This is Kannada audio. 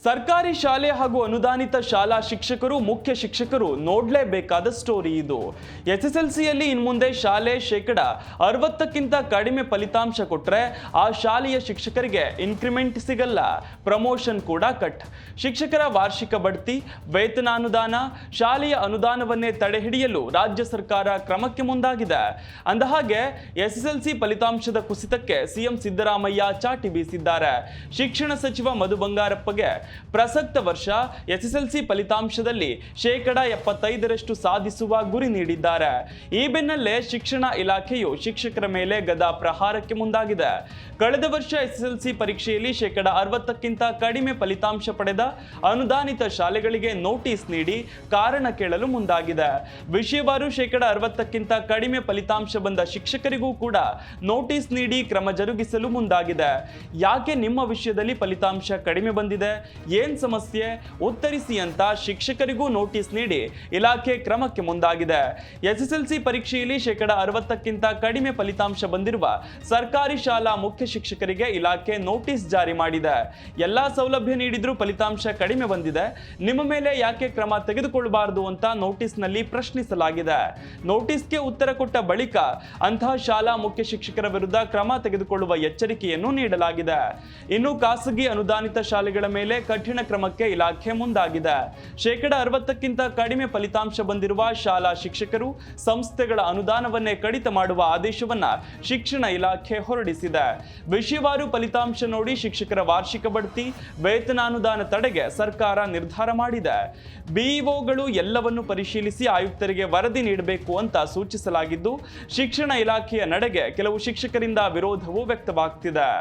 ಸರ್ಕಾರಿ ಶಾಲೆ ಹಾಗೂ ಅನುದಾನಿತ ಶಾಲಾ ಶಿಕ್ಷಕರು ಮುಖ್ಯ ಶಿಕ್ಷಕರು ನೋಡಲೇಬೇಕಾದ ಸ್ಟೋರಿ ಇದು. ಎಸ್ಎಸ್ಎಲ್ಸಿಯಲ್ಲಿ ಇನ್ಮುಂದೆ ಶಾಲೆ 60% ಕಡಿಮೆ ಫಲಿತಾಂಶ ಕೊಟ್ಟರೆ ಆ ಶಾಲೆಯ ಶಿಕ್ಷಕರಿಗೆ ಇನ್ಕ್ರಿಮೆಂಟ್ ಸಿಗಲ್ಲ, ಪ್ರಮೋಷನ್ ಕೂಡ ಕಟ್. ಶಿಕ್ಷಕರ ವಾರ್ಷಿಕ ಬಡ್ತಿ, ವೇತನಾನುದಾನ, ಶಾಲೆಯ ಅನುದಾನವನ್ನೇ ತಡೆಹಿಡಿಯಲು ರಾಜ್ಯ ಸರ್ಕಾರ ಕ್ರಮಕ್ಕೆ ಮುಂದಾಗಿದೆ. ಅಂದಹಾಗೆ ಎಸ್ಎಸ್ಎಲ್ಸಿ ಫಲಿತಾಂಶದ ಕುಸಿತಕ್ಕೆ ಸಿಎಂ ಸಿದ್ದರಾಮಯ್ಯ ಚಾಟಿ ಬೀಸಿದ್ದಾರೆ. ಶಿಕ್ಷಣ ಸಚಿವ ಮಧು ಬಂಗಾರಪ್ಪಗೆ ಪ್ರಸಕ್ತ ವರ್ಷ ಎಸ್ಎಸ್ಎಲ್ಸಿ ಫಲಿತಾಂಶದಲ್ಲಿ 75% ಸಾಧಿಸುವ ಗುರಿ ನೀಡಿದ್ದಾರೆ. ಈ ಬೆನ್ನಲ್ಲೇ ಶಿಕ್ಷಣ ಇಲಾಖೆಯು ಶಿಕ್ಷಕರ ಮೇಲೆ ಗದಾ ಪ್ರಹಾರಕ್ಕೆ ಮುಂದಾಗಿದೆ. ಕಳೆದ ವರ್ಷ ಎಸ್ಎಸ್ಎಲ್ಸಿ ಪರೀಕ್ಷೆಯಲ್ಲಿ 60% ಕಡಿಮೆ ಫಲಿತಾಂಶ ಪಡೆದ ಅನುದಾನಿತ ಶಾಲೆಗಳಿಗೆ ನೋಟಿಸ್ ನೀಡಿ ಕಾರಣ ಕೇಳಲು ಮುಂದಾಗಿದೆ. ವಿಷಯವಾರು 60% ಕಡಿಮೆ ಫಲಿತಾಂಶ ಬಂದ ಶಿಕ್ಷಕರಿಗೂ ಕೂಡ ನೋಟಿಸ್ ನೀಡಿ ಕ್ರಮ ಜರುಗಿಸಲು ಮುಂದಾಗಿದೆ. ಯಾಕೆ ನಿಮ್ಮ ವಿಷಯದಲ್ಲಿ ಫಲಿತಾಂಶ ಕಡಿಮೆ ಬಂದಿದೆ, ಏನ್ ಸಮಸ್ಯೆ, ಉತ್ತರಿಸಿ ಅಂತ ಶಿಕ್ಷಕರಿಗೂ ನೋಟಿಸ್ ನೀಡಿ ಇಲಾಖೆ ಕ್ರಮಕ್ಕೆ ಮುಂದಾಗಿದೆ. ಎಸ್ಎಸ್ಎಲ್ಸಿ ಪರೀಕ್ಷೆಯಲ್ಲಿ 60% ಕಡಿಮೆ ಫಲಿತಾಂಶ ಬಂದಿರುವ ಸರ್ಕಾರಿ ಶಾಲಾ ಮುಖ್ಯ ಶಿಕ್ಷಕರಿಗೆ ಇಲಾಖೆ ನೋಟಿಸ್ ಜಾರಿ ಮಾಡಿದೆ. ಎಲ್ಲಾ ಸೌಲಭ್ಯ ನೀಡಿದ್ರೂ ಫಲಿತಾಂಶ ಕಡಿಮೆ ಬಂದಿದೆ, ನಿಮ್ಮ ಮೇಲೆ ಯಾಕೆ ಕ್ರಮ ತೆಗೆದುಕೊಳ್ಳಬಾರದು ಅಂತ ನೋಟಿಸ್ನಲ್ಲಿ ಪ್ರಶ್ನಿಸಲಾಗಿದೆ. ನೋಟಿಸ್ಗೆ ಉತ್ತರ ಕೊಟ್ಟ ಬಳಿಕ ಅಂತಹ ಶಾಲಾ ಮುಖ್ಯ ಶಿಕ್ಷಕರ ವಿರುದ್ಧ ಕ್ರಮ ತೆಗೆದುಕೊಳ್ಳುವ ಎಚ್ಚರಿಕೆಯನ್ನು ನೀಡಲಾಗಿದೆ. ಇನ್ನು ಖಾಸಗಿ ಅನುದಾನಿತ ಶಾಲೆಗಳ ಮೇಲೆ ಕಠಿಣ ಕ್ರಮಕ್ಕೆ ಇಲಾಖೆ ಮುಂದಾಗಿದೆ. 60% ಕಡಿಮೆ ಫಲಿತಾಂಶ ಬಂದಿರುವ ಶಾಲಾ ಶಿಕ್ಷಕರು ಸಂಸ್ಥೆಗಳ ಅನುದಾನವನ್ನೇ ಕಡಿತ ಮಾಡುವ ಆದೇಶವನ್ನ ಶಿಕ್ಷಣ ಇಲಾಖೆ ಹೊರಡಿಸಿದೆ. ವಿಷಯವಾರು ಫಲಿತಾಂಶ ನೋಡಿ ಶಿಕ್ಷಕರ ವಾರ್ಷಿಕ ಬಡ್ತಿ, ವೇತನಾನುದಾನ ತಡೆಗೆ ಸರ್ಕಾರ ನಿರ್ಧಾರ ಮಾಡಿದೆ. ಬಿಇಒಗಳು ಎಲ್ಲವನ್ನು ಪರಿಶೀಲಿಸಿ ಆಯುಕ್ತರಿಗೆ ವರದಿ ನೀಡಬೇಕು ಅಂತ ಸೂಚಿಸಲಾಗಿದ್ದು, ಶಿಕ್ಷಣ ಇಲಾಖೆಯ ನಡೆಗೆ ಕೆಲವು ಶಿಕ್ಷಕರಿಂದ ವಿರೋಧವೂ ವ್ಯಕ್ತವಾಗ್ತಿದೆ.